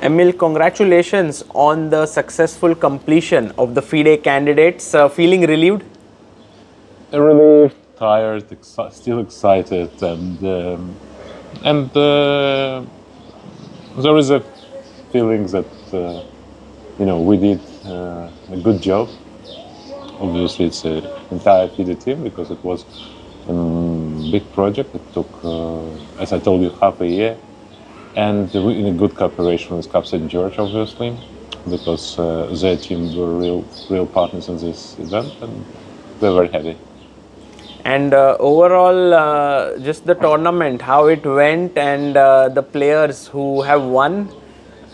Emil, congratulations on the successful completion of the FIDE candidates. Feeling relieved? Relieved, tired, still excited, and there is a feeling that we did a good job. Obviously, it's an entire FIDE team because it was a big project. It took, as I told you, half a year. And in a good cooperation with Cap St. George, obviously, because their team were real partners in this event, and we're very happy. And overall, just the tournament, how it went, and the players who have won.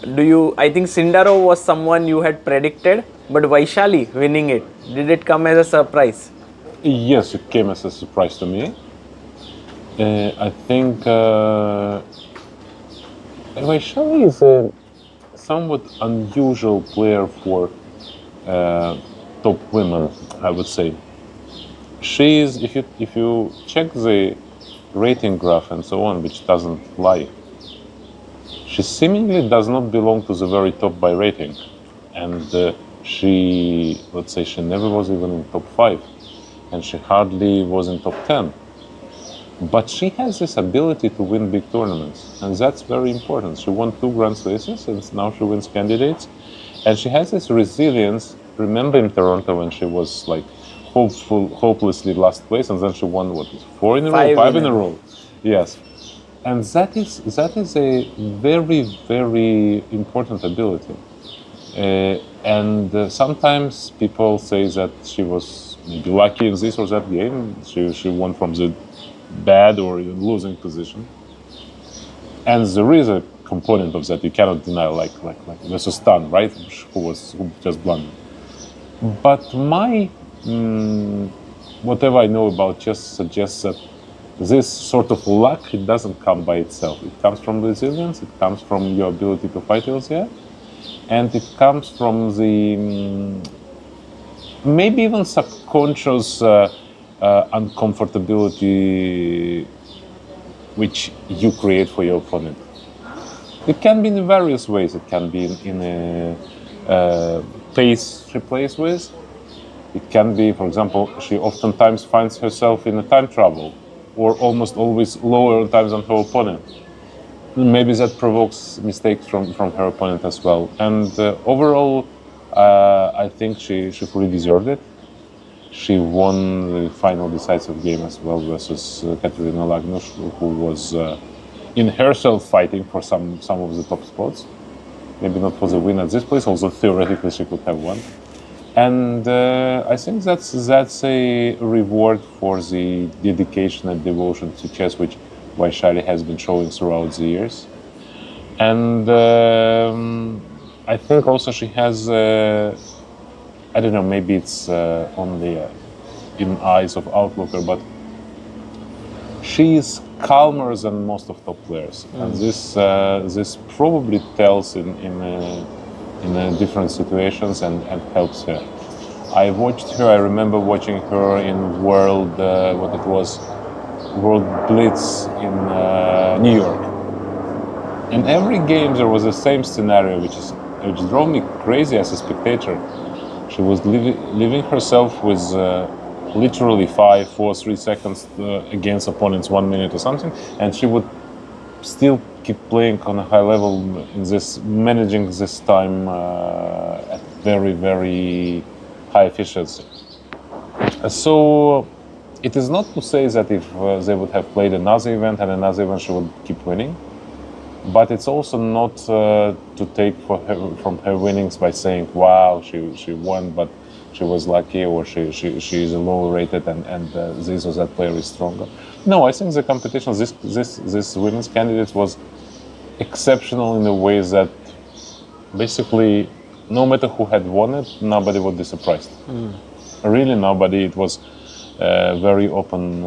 I think Sindarov was someone you had predicted, but Vaishali winning it, did it come as a surprise? Yes, it came as a surprise to me. I think Vaishali is a somewhat unusual player for top women, I would say. She is, if you check the rating graph and so on, which doesn't lie, she seemingly does not belong to the very top by rating. And let's say she never was even in top 5, and she hardly was in top 10. But she has this ability to win big tournaments, and that's very important. She won 2 Grand Slashes, and now she wins candidates. And she has this resilience. Remember in Toronto when she was like hopelessly last place, and then she won, 4 in a row, 5 in a row. Yes. And that is a very, very important ability. And sometimes people say that she was maybe lucky in this or that game. She won from the bad or even losing position. And there is a component of that you cannot deny, like versus Stan, right? Who just blundered. But my whatever I know about chess suggests that this sort of luck, it doesn't come by itself. It comes from resilience, it comes from your ability to fight elsewhere, and it comes from the maybe even subconscious uncomfortability which you create for your opponent. It can be in various ways. It can be in a pace she plays with. It can be, for example, she oftentimes finds herself in a time trouble, or almost always lower times than her opponent. Maybe that provokes mistakes from her opponent as well. And overall, I think she fully deserved it. She won the final decisive game as well versus Katerina Lagnush, who was in herself fighting for some of the top spots. Maybe not for the win at this place, although theoretically she could have won. And I think that's a reward for the dedication and devotion to chess, which Vaishali has been showing throughout the years. And I think also she has, I don't know, maybe it's only in eyes of outlooker, but she is calmer than most of top players. And this probably tells in different situations and helps her. I remember watching her in World Blitz in New York. In every game there was the same scenario, which drove me crazy as a spectator. She was leaving herself with literally 5, 4, 3 seconds against opponents 1 minute or something, and she would still keep playing on a high level in this, managing this time at very, very high efficiency. So it is not to say that if they would have played another event and another event, she would keep winning. But it's also not to take from her winnings by saying, wow, she won, but she was lucky, or she is lower rated and this or that player is stronger. No, I think the competition, this women's candidates was exceptional in the way that basically no matter who had won it, nobody would be surprised. Really nobody. It was very open.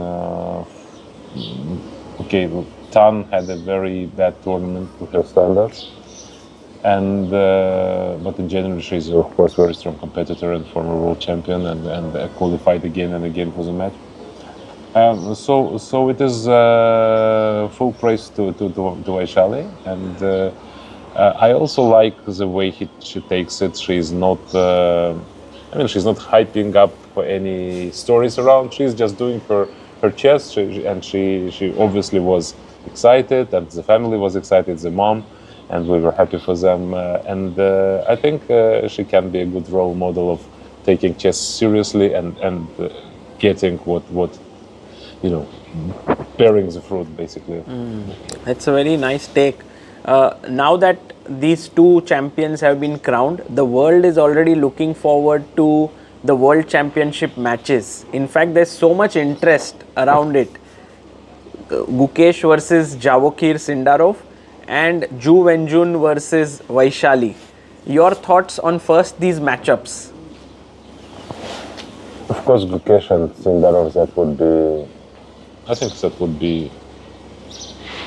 Okay, Tan had a very bad tournament to her standards, and but in general she's of course a very strong competitor and former world champion, and qualified again and again for the match. So it is full praise to Vaishali, and I also like the way she takes it. She's not, she's not hyping up any stories around. She's just doing her chess, she obviously was excited, and the family was excited, the mom, and we were happy for them. I think she can be a good role model of taking chess seriously and getting what bearing the fruit, basically. That's a very nice take. Now that these two champions have been crowned, the world is already looking forward to the World Championship matches. In fact, there's so much interest around it. Gukesh versus Javokir Sindarov and Ju Wenjun versus Vaishali. Your thoughts on first these matchups? Of course, Gukesh and Sindarov, I think that would be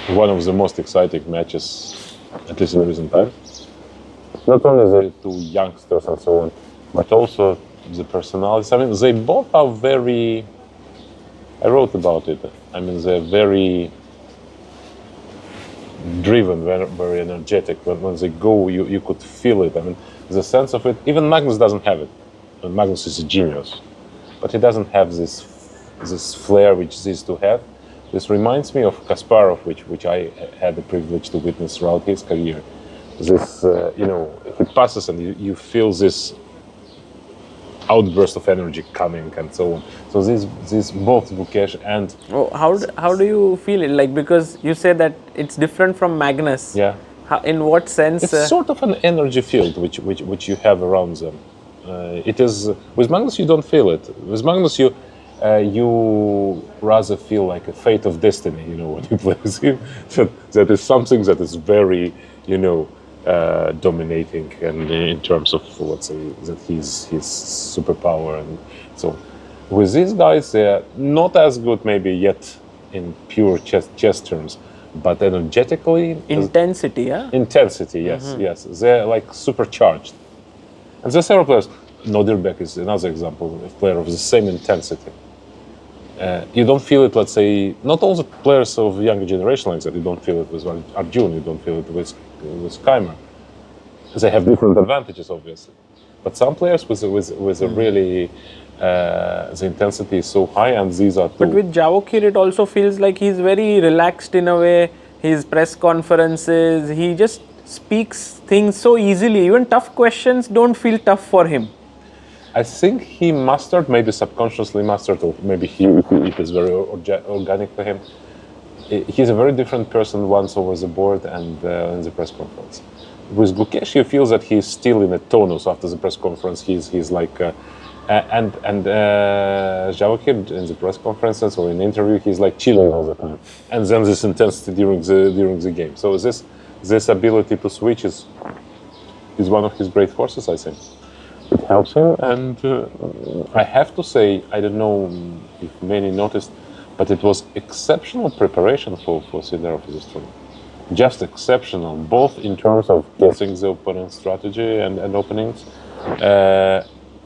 one of the most exciting matches, at least in recent times. Not only the two youngsters and so on, but also the personalities. I mean, they both are very, I wrote about it, I mean, they're very driven, very energetic. When they go, you could feel it. I mean, the sense of it, even Magnus doesn't have it. And Magnus is a genius, but he doesn't have this flair which these two have. This reminds me of Kasparov, which I had the privilege to witness throughout his career. This, he passes and you feel this outburst of energy coming and so on. So these both Gukesh and... Oh, how do you feel it? Like, because you say that it's different from Magnus. Yeah. In what sense? It's sort of an energy field which you have around them. It is with Magnus you don't feel it. With Magnus you rather feel like a fate of destiny. When you play with him, that is something that is very dominating, and in terms of let's say that his superpower. And so with these guys, they're not as good maybe yet in pure chess terms, but energetically, intensity, yeah? Intensity, yes, yes. They're like supercharged. And there are several players. Nodirbek is another example, a player of the same intensity. You don't feel it, let's say, not all the players of younger generation like that. You don't feel it with Arjun, you don't feel it with Keimer. They have different advantages, obviously. But some players with a really, the intensity is so high, and these are two. But with Javokir, it also feels like he's very relaxed in a way. His press conferences, he just speaks things so easily. Even tough questions don't feel tough for him. I think he mastered, maybe subconsciously mastered, or maybe it is very organic for him. He's a very different person once over the board and in the press conference. With Gukesh, you feel that he's still in a tonus after the press conference. He's like, and Javokir in the press conferences or in interview, he's like chilling all the time. And then this intensity during the game. So this ability to switch is one of his great forces, I think. It helps him, and I have to say, I don't know if many noticed, but it was exceptional preparation for Sindarov for this tournament. Just exceptional, both in terms of guessing the opponent's strategy and openings,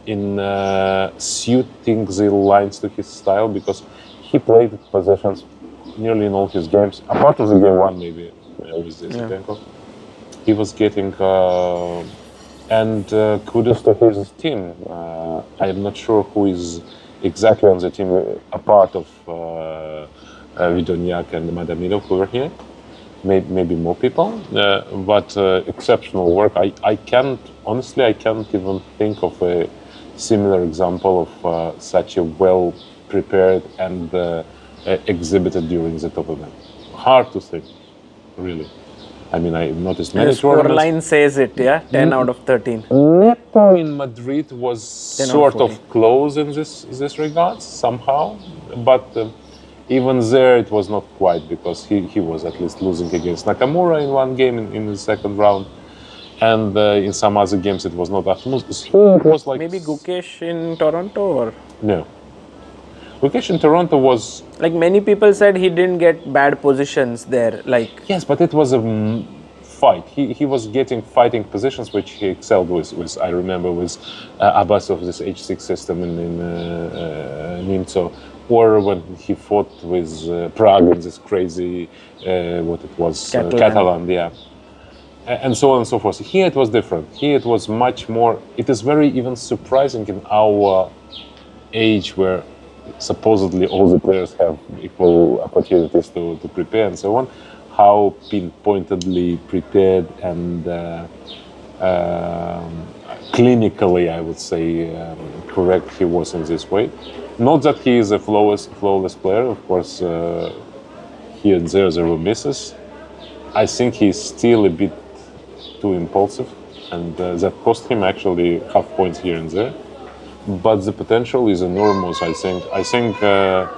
in suiting the lines to his style, because he played possessions nearly in all his games, apart from the game one maybe with Zidenko. He was getting... And kudos to his team. I am not sure who is exactly on the team, a part of Vidoniak and Madamilov who were here. Maybe more people, but exceptional work. I can't even think of a similar example of such a well-prepared and exhibited during the top event. Hard to think, really. I mean, I noticed many tournaments. The scoreline says it, yeah? 10 out of 13. Nepo in Madrid was sort of close in this regard, somehow. But even there, it was not quite, because he was at least losing against Nakamura in one game in the second round. And in some other games, it was not that smooth. It was like... Maybe Gukesh in Toronto, or...? No. Gukesh in Toronto was... Like, many people said he didn't get bad positions there, like... Yes, but it was a fight. He was getting fighting positions which he excelled with I remember with Abbasov, this H6 system in Nimzo, or when he fought with Prague in this crazy, what it was, Catalan, yeah. and so on and so forth. Here it was different. Here it was much more. It is very even surprising in our age where supposedly all the players have equal opportunities to prepare and so on, how pinpointedly prepared and clinically, I would say, correct he was in this way. Not that he is a flawless player, of course, here and there were misses. I think he's still a bit too impulsive, and that cost him actually half points here and there. But the potential is enormous. I think the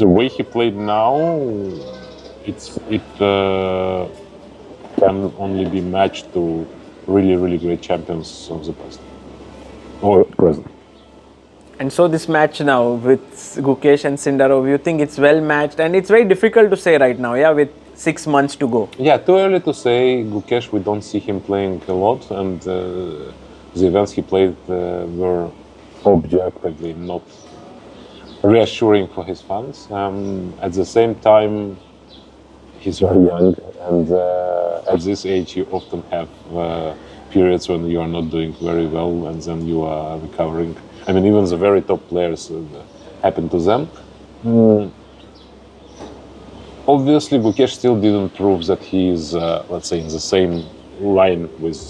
way he played now, it can only be matched to really great champions of the past or present. And so this match now with Gukesh and Sindarov, you think it's well matched, and it's very difficult to say right now, yeah, with 6 months to go. Yeah, too early to say. Gukesh, we don't see him playing a lot, and the events he played were objectively not reassuring for his fans. At the same time, he's very young, and at this age, you often have periods when you are not doing very well, and then you are recovering. I mean, even the very top players happen to them. Obviously, Gukesh still didn't prove that he is, let's say, in the same line with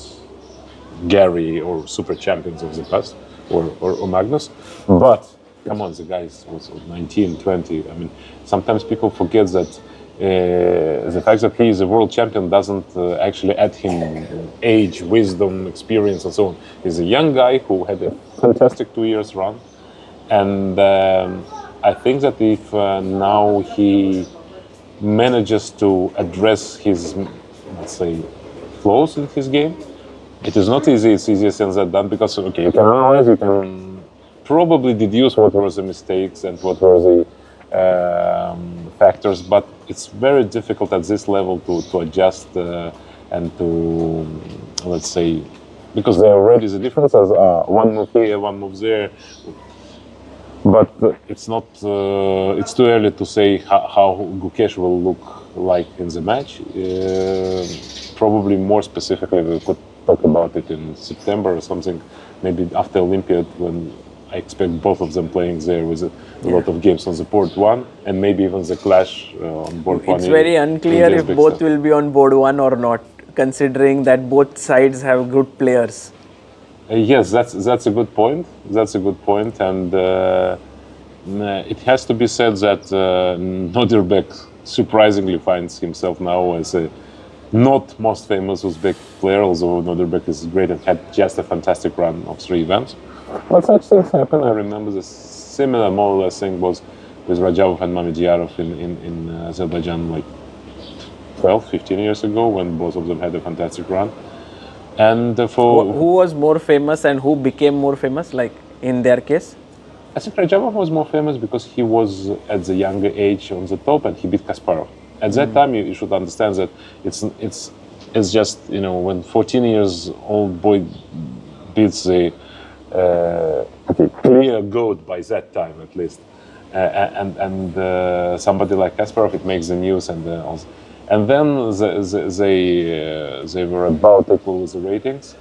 Gary or super champions of the past, or Magnus. But come on, the guy was 19, 20. I mean, sometimes people forget that the fact that he is a world champion doesn't actually add him age, wisdom, experience, and so on. He's a young guy who had a fantastic 2 years run, and I think that if now he manages to address his, let's say, flaws in his game, it is not easy. It's easier said than done, because okay, you can analyze, you can probably deduce what were the mistakes and what were the factors, but it's very difficult at this level to adjust and to, let's say, because there already is a difference as one move here, one move there. But it's not. It's too early to say how Gukesh will look like in the match. Probably more specifically, we could talk about it in September or something, maybe after Olympiad, when I expect both of them playing there with a lot of games on the board one, and maybe even the clash on board one. It's very unclear if both will be on board one or not, considering that both sides have good players. Yes, that's a good point. That's a good point, and it has to be said that Nodirbek surprisingly finds himself now as a not most famous Uzbek player, although Nodirbek is great and had just a fantastic run of 3 events. But such things happen. I remember the similar, more or less, thing was with Rajabov and Mamediyarov in Azerbaijan like 12, 15 years ago, when both of them had a fantastic run. And who was more famous and who became more famous, like in their case? I think Rajabov was more famous because he was at the younger age on the top, and he beat Kasparov. At that time, you should understand that it's just, you know, when 14 years old boy beats the clear GOAT by that time at least, and somebody like Kasparov, it makes the news, and also. And then they were about equal with the ratings,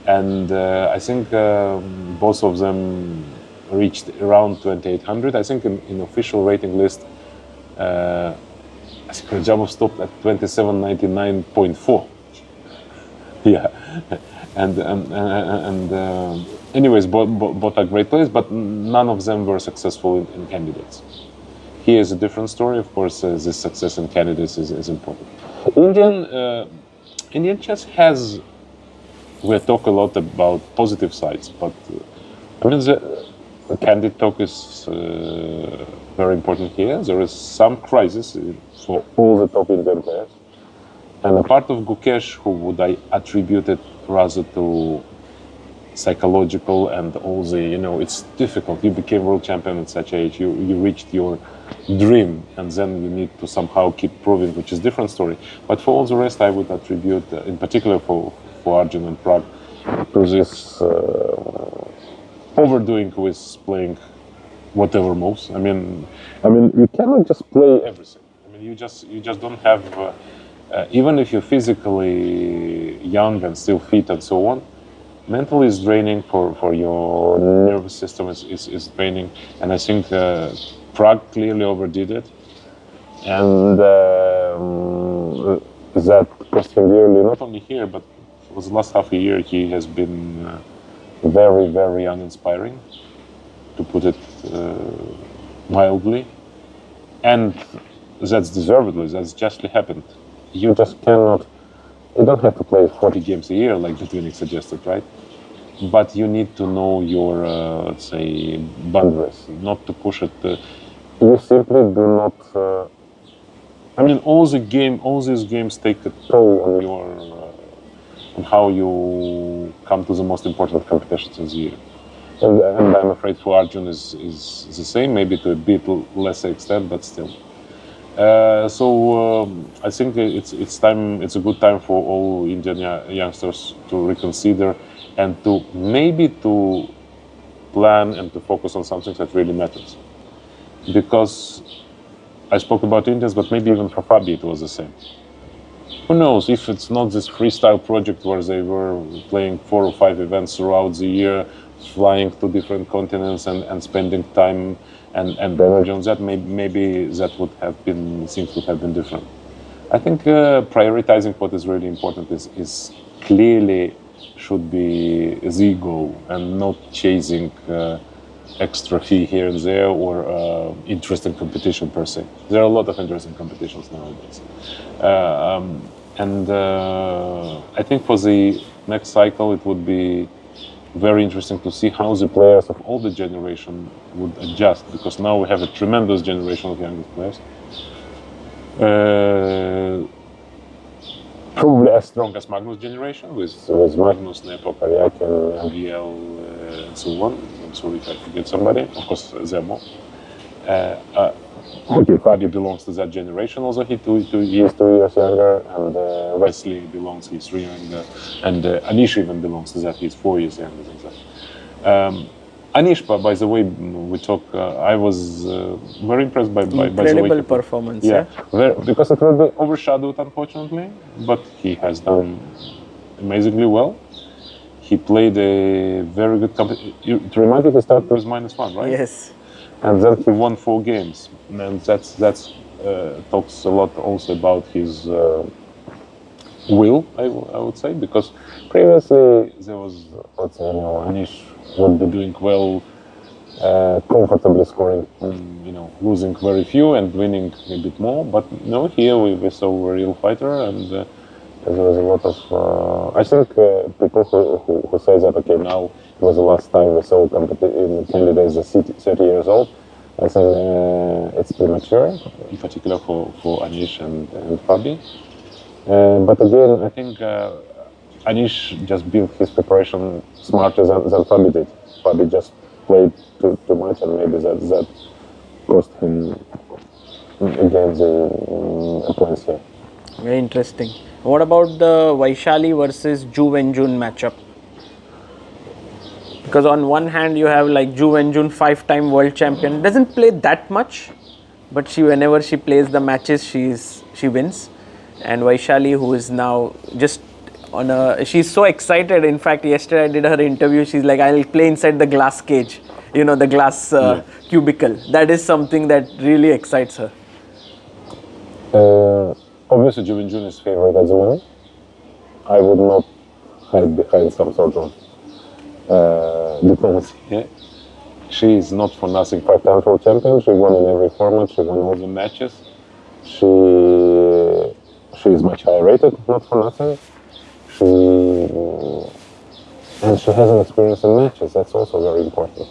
and I think both of them reached around 2,800. I think in official rating list, I think Rajabov stopped at 2799.4. Yeah, and anyways, both are great players, but none of them were successful in candidates. Here is a different story. Of course, this success in candidates is important. Indian chess has. We talk a lot about positive sides, but I mean the candidate talk is very important here. There is some crisis for all the top Indian players, and a part of Gukesh, who would I attribute it rather to psychological and all the, you know, it's difficult. You became world champion at such age. You reached your dream, and then you need to somehow keep proving, which is a different story. But for all the rest, I would attribute, in particular for Arjun and Prague, to this overdoing with playing whatever moves. I mean, you cannot just play everything. I mean, you just don't have even if you're physically young and still fit and so on, mentally is draining for your nervous system is draining. And I think Prague clearly overdid it. And that cost him dearly, not only here, but for the last half a year, he has been very, very uninspiring, to put it mildly. And that's deservedly, that's justly happened. You just cannot, you don't have to play 40 games a year like the Twinning suggested, right? But you need to know your, let's say, boundaries, not to push it. You simply do not, I mean, all these games take a toll on your, on how you come to the most important competitions in the year. And I'm afraid for Arjun is the same, maybe to a bit lesser extent, but still. So I think it's time. It's a good time for all Indian youngsters to reconsider and to maybe to plan and to focus on something that really matters. Because I spoke about Indians, but maybe even for Fabi it was the same. Who knows if it's not this freestyle project where they were playing 4 or 5 events throughout the year, flying to different continents and spending time and energy on that, maybe that would have been, things would have been different. I think prioritizing what is really important is clearly should be the goal and not chasing extra fee here and there or interesting competition per se. There are a lot of interesting competitions nowadays. I think for the next cycle it would be very interesting to see how the players of all the generation would adjust, because now we have a tremendous generation of young players. Probably as strong as Magnus generation, with Magnus, Nepo, Karyakin, MVL, and so on. I'm sorry if I forget somebody. Of course, there are more. Okay, Fabio belongs to that generation, also he is 2 years younger, and Wesley belongs, he's 3 younger, and Anish even belongs to that, he's 4 years younger than that. Anish, by the way, we talk, I was very impressed by the way. Incredible performance, yeah. Because it will be overshadowed, unfortunately, but he has done amazingly well. He played a very good competition. To remind you, he started with -1, right? Yes. And then he won 4 games, and that's talks a lot also about his will, I would say, because previously there was, let's say, Anish would be doing well, comfortably scoring, losing very few and winning a bit more. But no, here we saw a real fighter, and there was a lot of. I think people who say that okay, now it was the last time we saw candidates 30 years old. I think it's premature, in particular for Anish and Fabi. But again, I think Anish just built his preparation smarter than Fabi did. Fabi just played too much, and maybe that cost him again the points here. Very interesting. What about the Vaishali versus Ju Wenjun matchup? Because on one hand you have like Ju Wenjun, 5-time world champion, doesn't play that much, but whenever she plays the matches she wins. And Vaishali, who is now just on she's so excited. In fact, yesterday I did her interview. She's like, I'll play inside the glass cage, the glass cubicle. That is something that really excites her. Obviously, Ju Wenjun is favorite at the moment. I would not hide behind some sort of diplomacy. Yeah. She is not for nothing 5-time world champion. She won in every format. She won all the matches. She is much higher rated, not for nothing. And she has an experience in matches. That's also very important.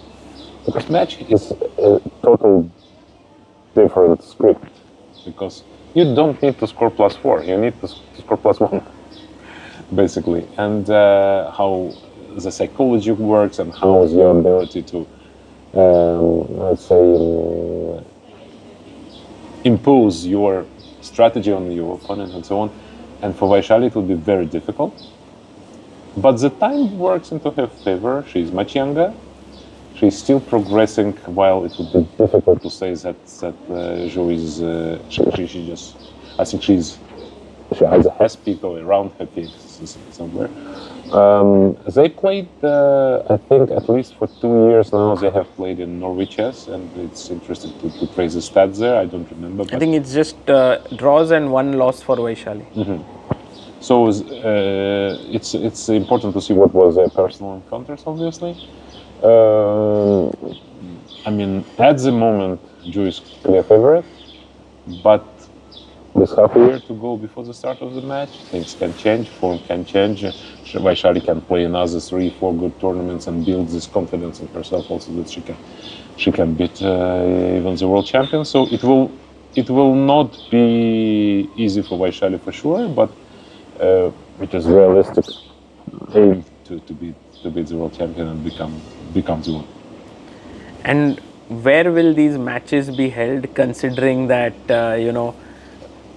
Because match is a total different script. Because you don't need to score +4. You need to score +1, basically. And how the psychology works and how is your ability to, let's say, impose your strategy on your opponent and so on. And for Vaishali, it will be very difficult. But the time works into her favor. She's much younger. She's still progressing, while it would be difficult to say that Ju is, she just, I think she's she has a has peak or around her peak somewhere. They played, I think, at least for 2 years now. They have played in Norway Chess, and it's interesting to trace the stats there. I don't remember. I think it's just draws and 1 loss for Vaishali. So it's important to see what was their personal encounters, obviously. I mean, at the moment, Ju is clear favorite, but there's half a year to go before the start of the match. Things can change, form can change. Vaishali can play another 3-4 good tournaments and build this confidence in herself also that she can beat even the world champion. So it will not be easy for Vaishali for sure, but it is realistic aim to beat the world champion and become the one. And where will these matches be held, considering that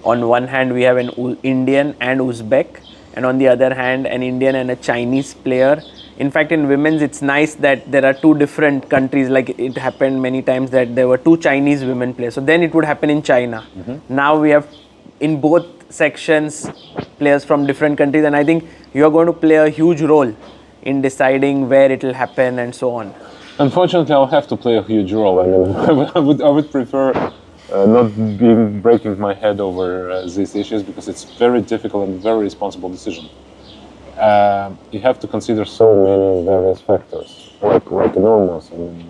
on one hand we have an Indian and Uzbek, and on the other hand an Indian and a Chinese player. In fact, in women's it's nice that there are 2 different countries. Like it happened many times that there were 2 Chinese women players, so then it would happen in China. Now we have in both sections players from different countries, and I think you are going to play a huge role in deciding where it will happen and so on. Unfortunately, I'll have to play a huge role. I mean, I would prefer not breaking my head over these issues, because it's very difficult and very responsible decision. You have to consider so many various factors, like enormous. I mean,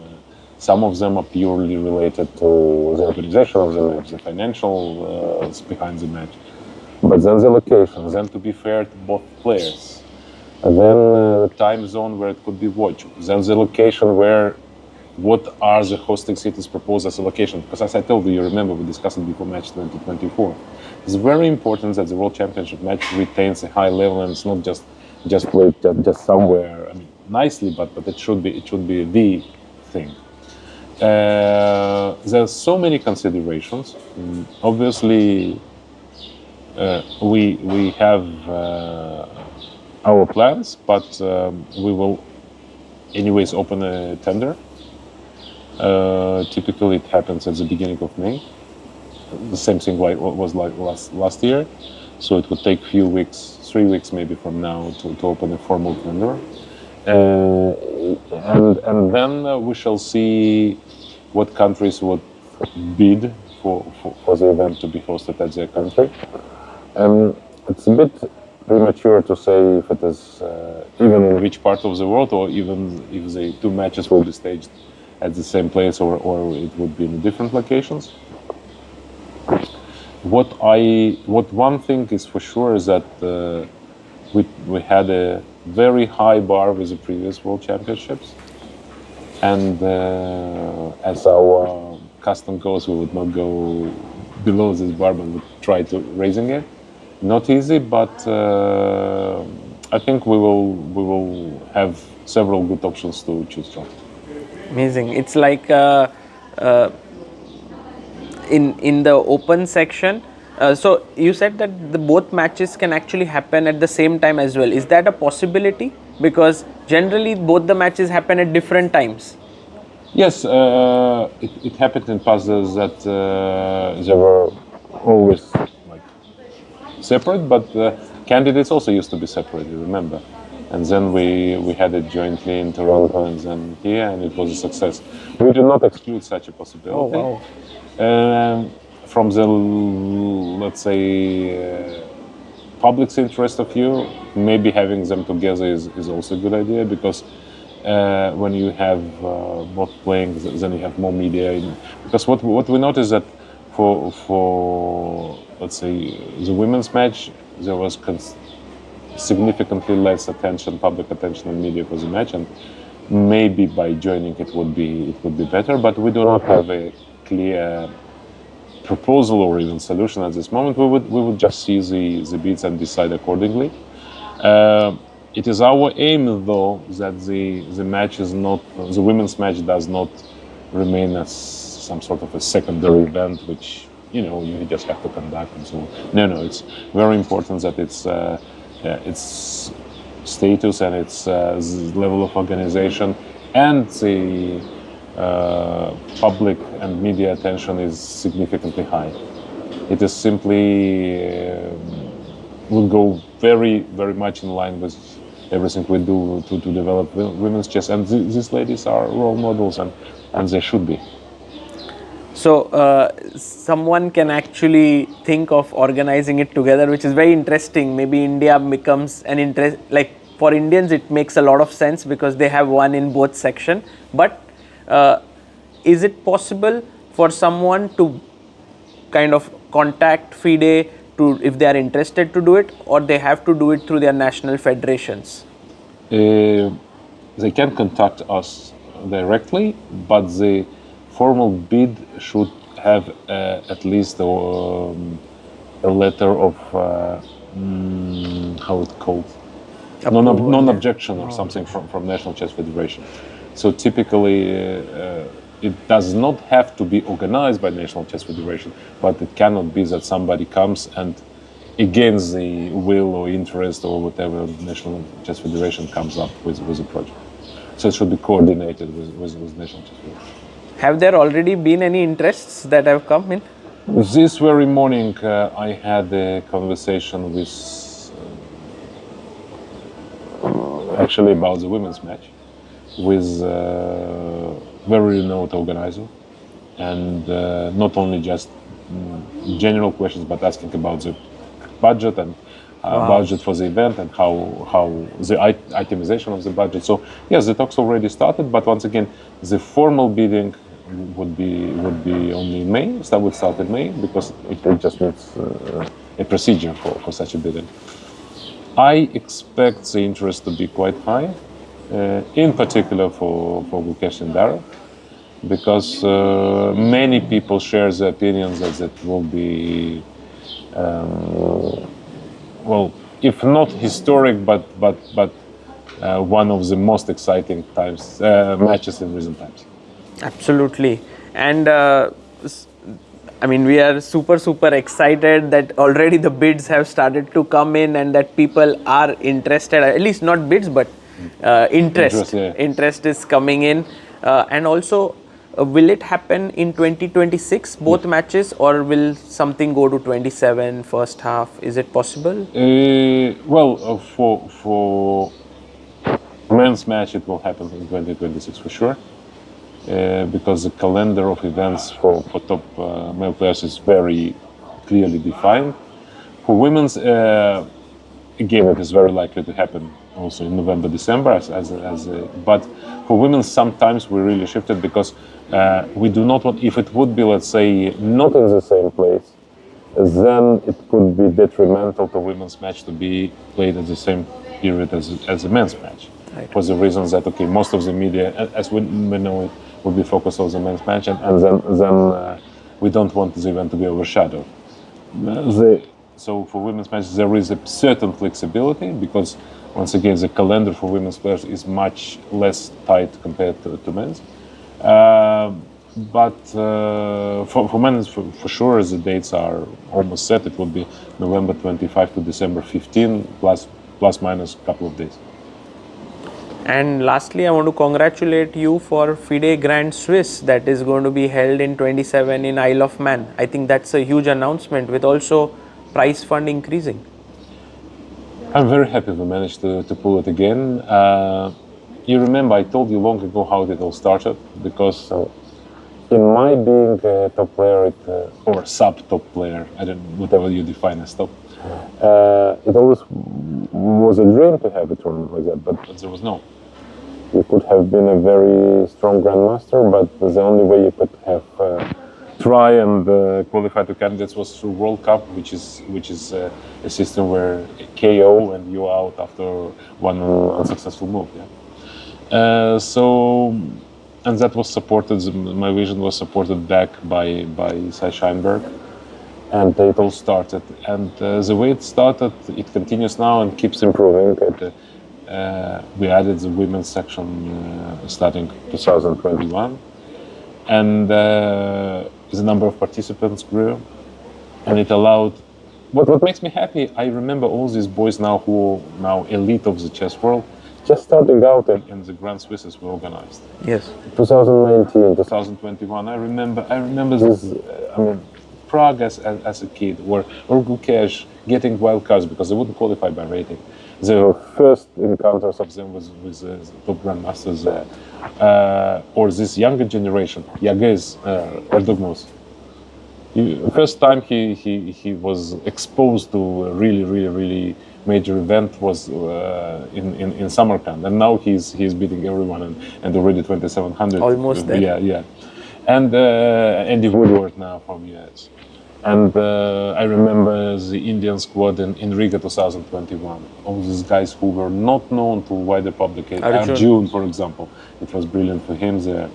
some of them are purely related to the organization of the match, the financial behind the match, but then the location, then to be fair to both players. And then the time zone where it could be watched. Then the location where, what are the hosting cities proposed as a location? Because as I told you remember we discussed it before match 2024. It's very important that the World Championship match retains a high level, and it's not just played just somewhere. I mean, nicely, but it should be the thing. There's so many considerations. Obviously, we have our plans, but we will anyways open a tender. Typically it happens at the beginning of May. The same thing like last year. So it would take a few weeks, 3 weeks maybe from now to open a formal tender. And then we shall see what countries would bid for the event to be hosted at their country. It's a bit premature to say if it is even in which part of the world, or even if the 2 matches will be staged at the same place, or it would be in different locations. What one thing is for sure is that we had a very high bar with the previous World Championships, and as our custom goes, we would not go below this bar, but would try to raising it. Not easy, but I think we will have several good options to choose from. Amazing. It's like in the open section. So you said that both matches can actually happen at the same time as well. Is that a possibility? Because generally both the matches happen at different times. Yes, it happened in past that they were always separate, but candidates also used to be separate, you remember? And then we had it jointly in Toronto and then here, and it was a success. We do not exclude such a possibility. Oh, wow. From the, let's say, public's interest of view, maybe having them together is also a good idea, because when you have both playing, then you have more media. Because what we noticed that for let's say the women's match, there was significantly less attention, public attention and media for the match, and maybe by joining it would be better. But we do not have a clear proposal or even solution at this moment. We would just see the bids and decide accordingly. It is our aim, though, that the match is not, the women's match does not remain as some sort of a secondary event, which you just have to conduct and so on. No, it's very important that its status and its level of organization and the public and media attention is significantly high. It is simply will go very, very much in line with everything we do to develop women's chess. And these ladies are role models, and they should be. So someone can actually think of organizing it together, which is very interesting. Maybe India becomes an interest, like for Indians it makes a lot of sense because they have one in both section. But is it possible for someone to kind of contact FIDE to, if they are interested to do it, or they have to do it through their national federations? They can contact us directly, but the formal bid should have at least a letter of how it's called, non-objection or something from National Chess Federation. So typically, it does not have to be organized by National Chess Federation, but it cannot be that somebody comes and against the will or interest or whatever National Chess Federation comes up with a project. So it should be coordinated with National Chess Federation. Have there already been any interests that have come in? This very morning, I had a conversation with actually about the women's match with very renowned organizer, and not only just general questions, but asking about the budget and budget for the event and how the itemization of the budget. So yes, the talks already started, but once again, the formal bidding would be only in May. So that would start in May because it just needs a procedure for such a bidding. I expect the interest to be quite high, in particular for Gukesh and Vaishali, because many people share the opinions that it will be, well, if not historic, but one of the most exciting times matches in recent times. Absolutely. And I mean, we are super excited that already the bids have started to come in and that people are interested, at least not bids, but interest is coming in. And also, will it happen in 2026, both matches, or will something go to 27 first half? Is it possible? Well, for men's match, it will happen in 2026 for sure. Because the calendar of events for top male players is very clearly defined. For women's, again, it is very likely to happen also in November, December. But for women, sometimes we really shifted because we do not want, if it would be, let's say, not in the same place, then it could be detrimental to women's match to be played at the same period as a men's match. Right. For the reasons that, okay, most of the media, as we know it, will be focused on the men's match, and then we don't want the event to be overshadowed. So for women's matches, there is a certain flexibility because, once again, the calendar for women's players is much less tight compared to men's. But for men, for sure, the dates are almost set. It will be November 25 to December 15, plus minus a couple of days. And lastly, I want to congratulate you for FIDE Grand Swiss that is going to be held in 27 in Isle of Man. I think that's a huge announcement with also prize fund increasing. I'm very happy we managed to pull it again. You remember I told you long ago how it all started, because in my being a top player or sub-top player, I don't know, whatever you define as top, it always was a dream to have a tournament like that, but there was no. You could have been a very strong grandmaster, but the only way you could have try and qualify to candidates was through World Cup, which is a system where a KO and you're out after one unsuccessful move. Yeah. And that was supported. My vision was supported back by Sai Scheinberg. And it all started, and the way it started, it continues now and keeps improving. We added the women's section starting 2021, and the number of participants grew, and it allowed. What makes me happy, I remember all these boys now who are now elite of the chess world, just starting out and the Grand Swisses were organized. Yes. 2019, 2021. I remember this. Prague as a kid, or Gukesh getting wild cards because they wouldn't qualify by rating. The first encounters of them with top grandmasters there, or this younger generation, Yagez, Erdognus. First time he was exposed to a really major event was in Samarkand, and now he's beating everyone and already 2700. Almost there. Yeah, and Andy Woodward now from US. And I remember the Indian squad in Riga 2021. All these guys who were not known to wider public. Arjun, for example, it was brilliant for him there.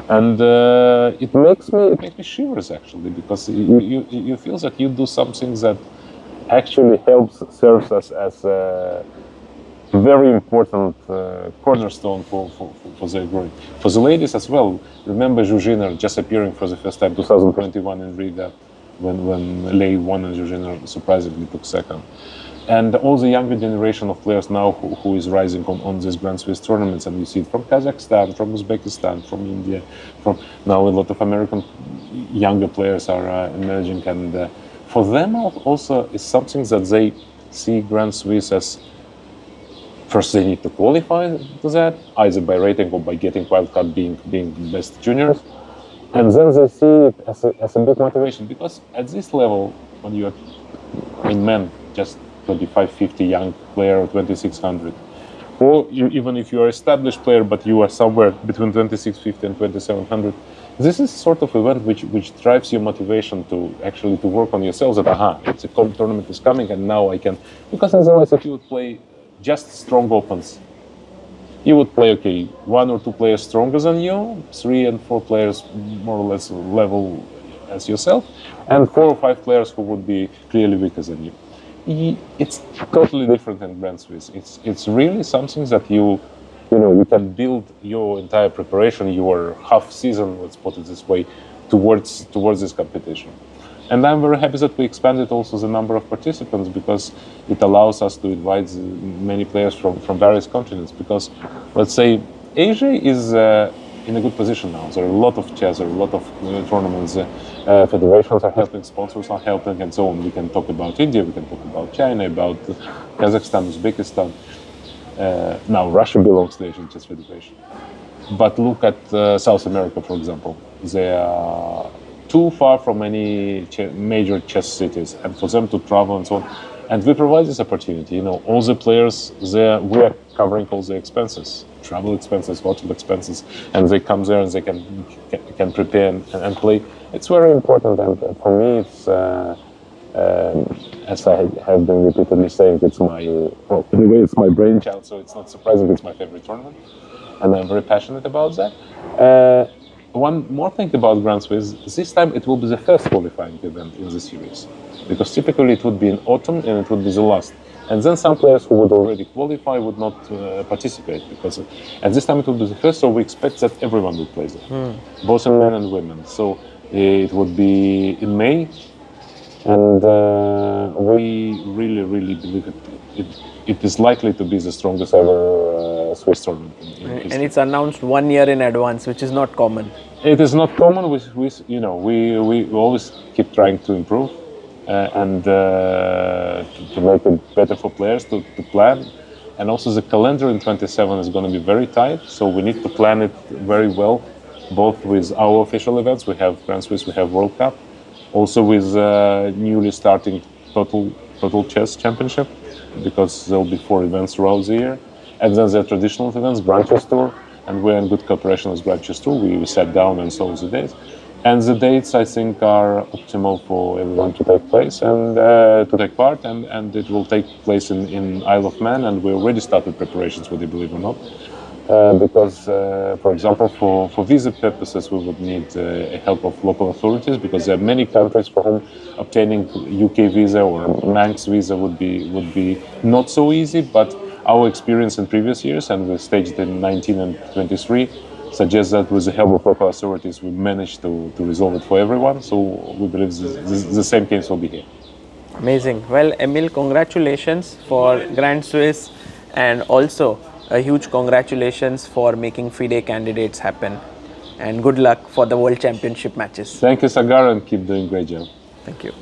And it makes me shivers actually, because you feel that you do something that actually serves us as a very important cornerstone for their growth. For the ladies as well, remember Zhuzhina just appearing for the first time 2021 in Riga, when Lei won and Zhuzhina surprisingly took second. And all the younger generation of players now who is rising on these Grand Swiss tournaments, and you see it from Kazakhstan, from Uzbekistan, from India, from now a lot of American younger players are emerging, and for them also is something that they see Grand Swiss as first they need to qualify to that, either by rating or by getting wildcard being best juniors, and then they see it as a big motivation, because at this level, when you are in men, just 2550 young player or 2600, or even if you are established player but you are somewhere between 2650 and 2700, this is sort of event which drives your motivation to actually to work on yourselves, that it's a tournament is coming and now I can, because otherwise if you would play just strong opens, you would play one or two players stronger than you, 3 and 4 players more or less level as yourself, and 4 or 5 players who would be clearly weaker than you. It's totally different than Grand Swiss. It's really something that you can build your entire preparation, your half season, let's put it this way, towards this competition. And I'm very happy that we expanded also the number of participants, because it allows us to invite many players from various continents. Because let's say Asia is in a good position now. There are a lot of chess, there are a lot of tournaments. Federations are helping, sponsors are helping, and so on. We can talk about India, we can talk about China, about Kazakhstan, Uzbekistan. Now Russia belongs to the Asian Chess Federation. But look at South America, for example. They are too far from any major chess cities, and for them to travel and so on. And we provide this opportunity. All the players there, we are covering all the expenses, travel expenses, hotel expenses, and they come there and they can prepare and play. It's very important, and for me, it's as I have been repeatedly saying, it's in a way, it's my brainchild. So it's not surprising it's my favorite tournament, and I'm very passionate about that. One more thing about Grand Swiss, this time it will be the first qualifying event in the series, because typically it would be in autumn and it would be the last. And then some players who would already qualify would not participate, and this time it will be the first, so we expect that everyone will play there, both in men and women. So it would be in May, and we really believe it is likely to be the strongest ever Swiss tournament. And it's announced 1 year in advance, which is not common. It is not common. We always keep trying to improve and to make it better for players to plan. And also the calendar in 27 is going to be very tight, so we need to plan it very well, both with our official events. We have Grand Swiss, we have World Cup, also with newly starting Total Chess Championship, because there will be 4 events throughout the year. And then the traditional events, Grand Chess Tour, and we're in good cooperation with Grand Chess Tour. We sat down and saw the dates. And the dates, I think, are optimal for everyone to take place and to take part. And it will take place in Isle of Man, and we already started preparations, whether you believe or not. Because, for example, for visa purposes, we would need help of local authorities, because there are many countries for whom obtaining UK visa or Manx visa would be not so easy. But our experience in previous years, and we staged in 19 and 23, suggests that with the help of local authorities, we managed to resolve it for everyone. So we believe the same case will be here. Amazing. Well, Emil, congratulations for Grand Swiss, and also a huge congratulations for making FIDE Candidates happen. and good luck for the World Championship matches. Thank you, Sagar, and keep doing great job. Thank you.